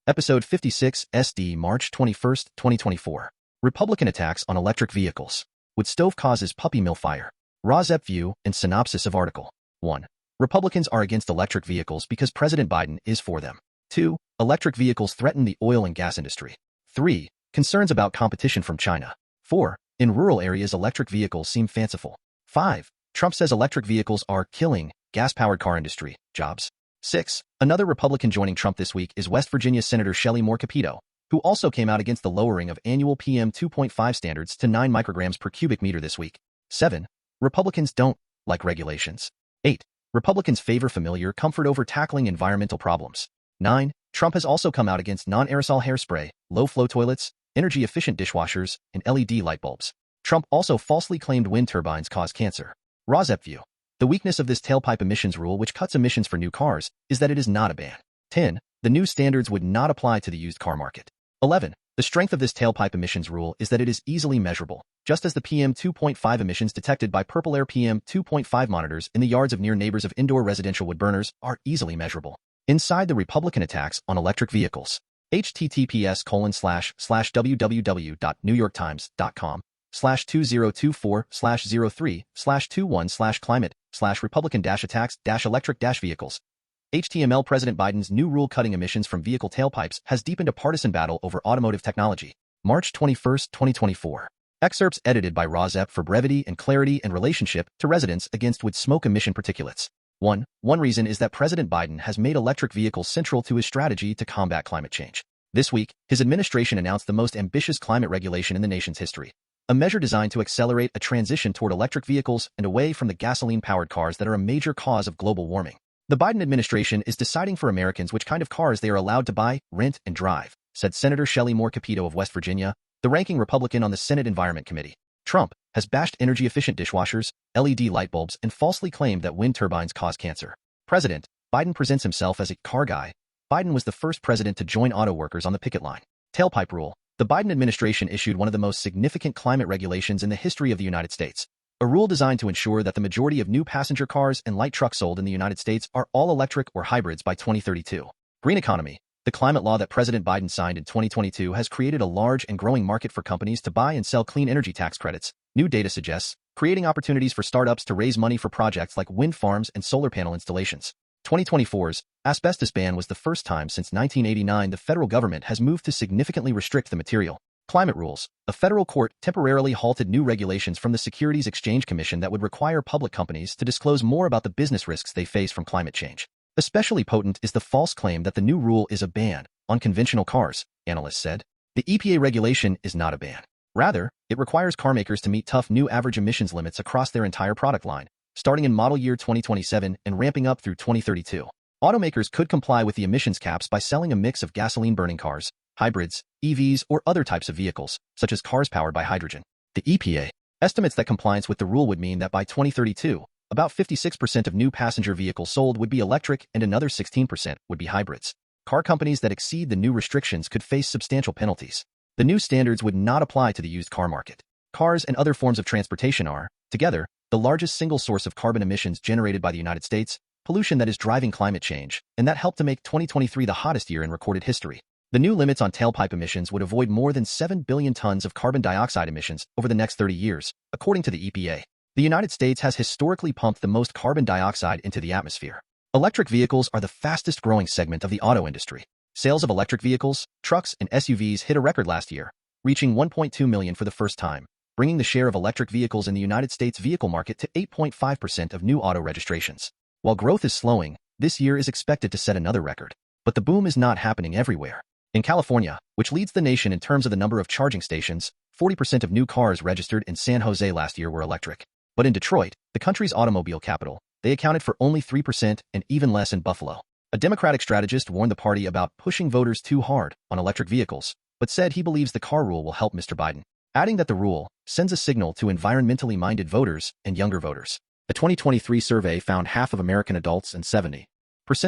Episode 56, SD, March 21, 2024. Republican attacks on electric vehicles. Would stove causes puppy mill fire? Rozep view and synopsis of article. 1. Republicans are against electric vehicles because President Biden is for them. 2. Electric vehicles threaten the oil and gas industry. 3. Concerns about competition from China. 4. In rural areas, electric vehicles seem fanciful. 5. Trump says electric vehicles are killing gas-powered car industry jobs. 6. Another Republican joining Trump this week is West Virginia Senator Shelley Moore Capito, who also came out against the lowering of annual PM 2.5 standards to 9 micrograms per cubic meter this week. 7. Republicans don't like regulations. 8. Republicans favor familiar comfort over tackling environmental problems. 9. Trump has also come out against non-aerosol hairspray, low-flow toilets, energy-efficient dishwashers, and LED light bulbs. Trump also falsely claimed wind turbines cause cancer. Rozep view. The weakness of this tailpipe emissions rule, which cuts emissions for new cars, is that it is not a ban. 10. The new standards would not apply to the used car market. 11. The strength of this tailpipe emissions rule is that it is easily measurable, just as the PM 2.5 emissions detected by Purple Air PM 2.5 monitors in the yards of near neighbors of indoor residential wood burners are easily measurable. Inside the Republican attacks on electric vehicles. https://www.newyorktimes.com/2024/03/21/climate/Republican-attacks-electric-vehicles. HTML. President Biden's new rule cutting emissions from vehicle tailpipes has deepened a partisan battle over automotive technology. March 21, 2024. Excerpts edited by Rozep for brevity and clarity and relationship to residents against with smoke emission particulates. 1. One reason is that President Biden has made electric vehicles central to his strategy to combat climate change. This week, his administration announced the most ambitious climate regulation in the nation's history, a measure designed to accelerate a transition toward electric vehicles and away from the gasoline-powered cars that are a major cause of global warming. The Biden administration is deciding for Americans which kind of cars they are allowed to buy, rent, and drive, said Senator Shelley Moore Capito of West Virginia, the ranking Republican on the Senate Environment Committee. Trump has bashed energy-efficient dishwashers, LED light bulbs, and falsely claimed that wind turbines cause cancer. President Biden presents himself as a car guy. Biden was the first president to join auto workers on the picket line. Tailpipe rule. The Biden administration issued one of the most significant climate regulations in the history of the United States, a rule designed to ensure that the majority of new passenger cars and light trucks sold in the United States are all electric or hybrids by 2032. Green economy. The climate law that President Biden signed in 2022 has created a large and growing market for companies to buy and sell clean energy tax credits, new data suggests, creating opportunities for startups to raise money for projects like wind farms and solar panel installations. 2024's asbestos ban was the first time since 1989 the federal government has moved to significantly restrict the material. Climate rules. A federal court temporarily halted new regulations from the Securities Exchange Commission that would require public companies to disclose more about the business risks they face from climate change. Especially potent is the false claim that the new rule is a ban on conventional cars, analysts said. The EPA regulation is not a ban. Rather, it requires carmakers to meet tough new average emissions limits across their entire product line, starting in model year 2027 and ramping up through 2032. Automakers could comply with the emissions caps by selling a mix of gasoline-burning cars, hybrids, EVs, or other types of vehicles, such as cars powered by hydrogen. The EPA estimates that compliance with the rule would mean that by 2032, about 56% of new passenger vehicles sold would be electric and another 16% would be hybrids. Car companies that exceed the new restrictions could face substantial penalties. The new standards would not apply to the used car market. Cars and other forms of transportation are, together, the largest single source of carbon emissions generated by the United States, pollution that is driving climate change, and that helped to make 2023 the hottest year in recorded history. The new limits on tailpipe emissions would avoid more than 7 billion tons of carbon dioxide emissions over the next 30 years, according to the EPA. The United States has historically pumped the most carbon dioxide into the atmosphere. Electric vehicles are the fastest growing segment of the auto industry. Sales of electric vehicles, trucks, and SUVs hit a record last year, reaching 1.2 million for the first time, bringing the share of electric vehicles in the United States vehicle market to 8.5% of new auto registrations. While growth is slowing, this year is expected to set another record. But the boom is not happening everywhere. In California, which leads the nation in terms of the number of charging stations, 40% of new cars registered in San Jose last year were electric. But in Detroit, the country's automobile capital, they accounted for only 3% and even less in Buffalo. A Democratic strategist warned the party about pushing voters too hard on electric vehicles, but said he believes the car rule will help Mr. Biden, adding that the rule sends a signal to environmentally minded voters and younger voters. A 2023 survey found half of American adults and 70%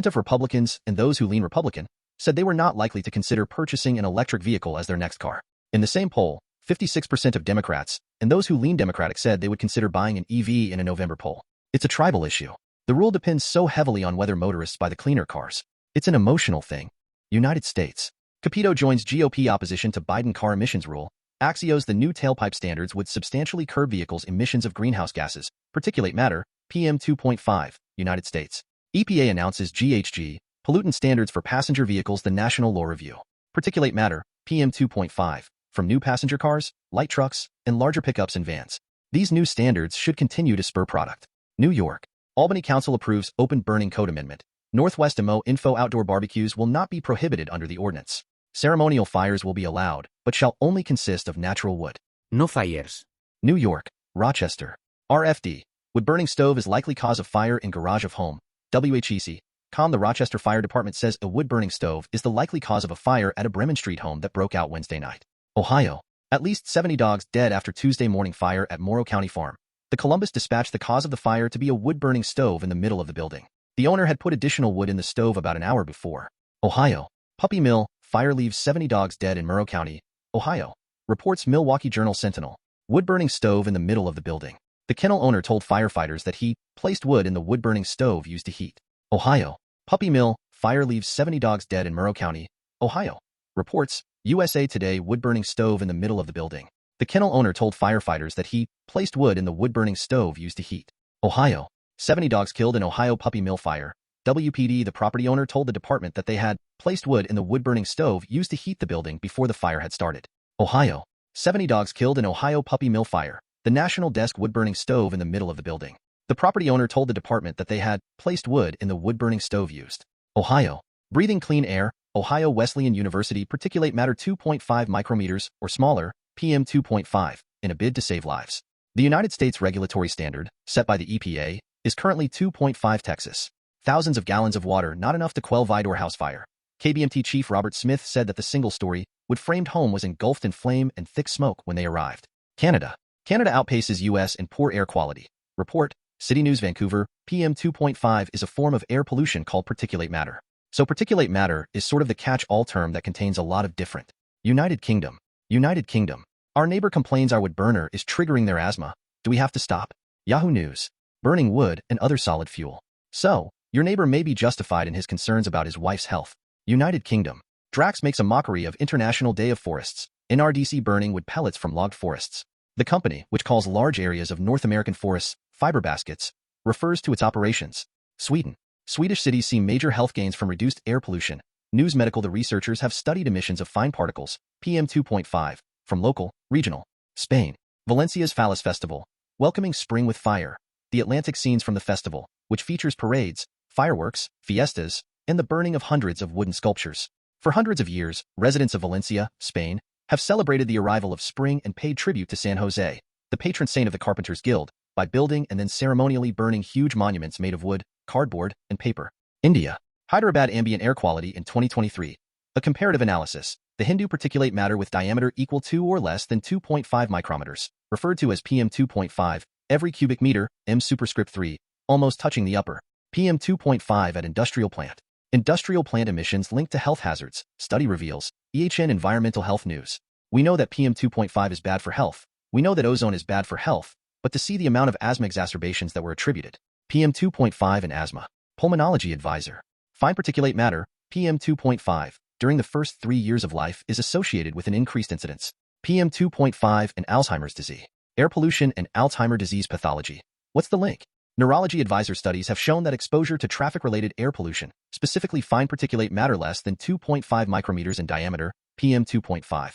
of Republicans and those who lean Republican said they were not likely to consider purchasing an electric vehicle as their next car. In the same poll, 56% of Democrats and those who lean Democratic said they would consider buying an EV in a November poll. It's a tribal issue. The rule depends so heavily on whether motorists buy the cleaner cars. It's an emotional thing. United States. Capito joins GOP opposition to Biden car emissions rule. Axios the new tailpipe standards would substantially curb vehicles' emissions of greenhouse gases, particulate matter, PM 2.5, United States. EPA announces GHG, pollutant standards for passenger vehicles. The National Law Review. Particulate matter, PM 2.5, from new passenger cars, light trucks, and larger pickups and vans. These new standards should continue to spur product. New York. Albany Council approves open burning code amendment. Northwest MO info outdoor barbecues will not be prohibited under the ordinance. Ceremonial fires will be allowed, but shall only consist of natural wood. No fires. New York. Rochester. RFD. Wood burning stove is likely cause of fire in garage of home. WHEC. The Rochester Fire Department says a wood-burning stove is the likely cause of a fire at a Bremen Street home that broke out Wednesday night. Ohio. At least 70 dogs dead after Tuesday morning fire at Morrow County Farm. The Columbus Dispatch the cause of the fire to be a wood-burning stove in the middle of the building. The owner had put additional wood in the stove about an hour before. Ohio. Puppy mill, fire leaves 70 dogs dead in Morrow County, Ohio. Reports Milwaukee Journal-Sentinel. Wood-burning stove in the middle of the building. The kennel owner told firefighters that he placed wood in the wood-burning stove used to heat. Ohio. Puppy mill, fire leaves 70 dogs dead in Morrow County, Ohio. Reports, USA Today wood-burning stove in the middle of the building. The kennel owner told firefighters that he placed wood in the wood-burning stove used to heat. Ohio. 70 dogs killed in Ohio puppy mill fire. WPD the property owner told the department that they had placed wood in the wood-burning stove used to heat the building before the fire had started. Ohio. 70 dogs killed in Ohio puppy mill fire. The National Desk wood-burning stove in the middle of the building. The property owner told the department that they had placed wood in the wood-burning stove used. Ohio. Breathing clean air, Ohio Wesleyan University particulate matter 2.5 micrometers or smaller, PM 2.5, in a bid to save lives. The United States regulatory standard, set by the EPA, is currently 2.5 Texas. Thousands of gallons of water not enough to quell Vidor house fire. KBMT Chief Robert Smith said that the single-story, wood-framed home was engulfed in flame and thick smoke when they arrived. Canada. Canada outpaces U.S. in poor air quality. Report, City News Vancouver, PM 2.5 is a form of air pollution called particulate matter. So particulate matter is sort of the catch-all term that contains a lot of different. United Kingdom. United Kingdom. Our neighbor complains our wood burner is triggering their asthma. Do we have to stop? Yahoo News. Burning wood and other solid fuel. So, your neighbor may be justified in his concerns about his wife's health. United Kingdom. Drax makes a mockery of International Day of Forests. NRDC burning wood pellets from logged forests. The company, which calls large areas of North American forests fiber baskets, refers to its operations. Sweden. Swedish cities see major health gains from reduced air pollution. News Medical. The researchers have studied emissions of fine particles, PM 2.5, from local, regional. Spain. Valencia's Fallas Festival. Welcoming spring with fire. The Atlantic scenes from the festival, which features parades, fireworks, fiestas, and the burning of hundreds of wooden sculptures. For hundreds of years, residents of Valencia, Spain, have celebrated the arrival of spring and paid tribute to San Jose, the patron saint of the Carpenters Guild, by building and then ceremonially burning huge monuments made of wood, cardboard, and paper. India. Hyderabad ambient air quality in 2023. A comparative analysis. The Hindu particulate matter with diameter equal to or less than 2.5 micrometers, referred to as PM 2.5, every cubic meter, M superscript 3, almost touching the upper. PM 2.5 at industrial plant. Industrial plant emissions linked to health hazards, study reveals. EHN Environmental Health News. We know that PM 2.5 is bad for health. We know that ozone is bad for health, but to see the amount of asthma exacerbations that were attributed. PM 2.5 and asthma. Pulmonology advisor. Fine particulate matter, PM 2.5, during the first 3 years of life is associated with an increased incidence. PM 2.5 and Alzheimer's disease. Air pollution and Alzheimer's disease pathology. What's the link? Neurology advisor studies have shown that exposure to traffic-related air pollution, specifically fine particulate matter less than 2.5 micrometers in diameter, PM 2.5,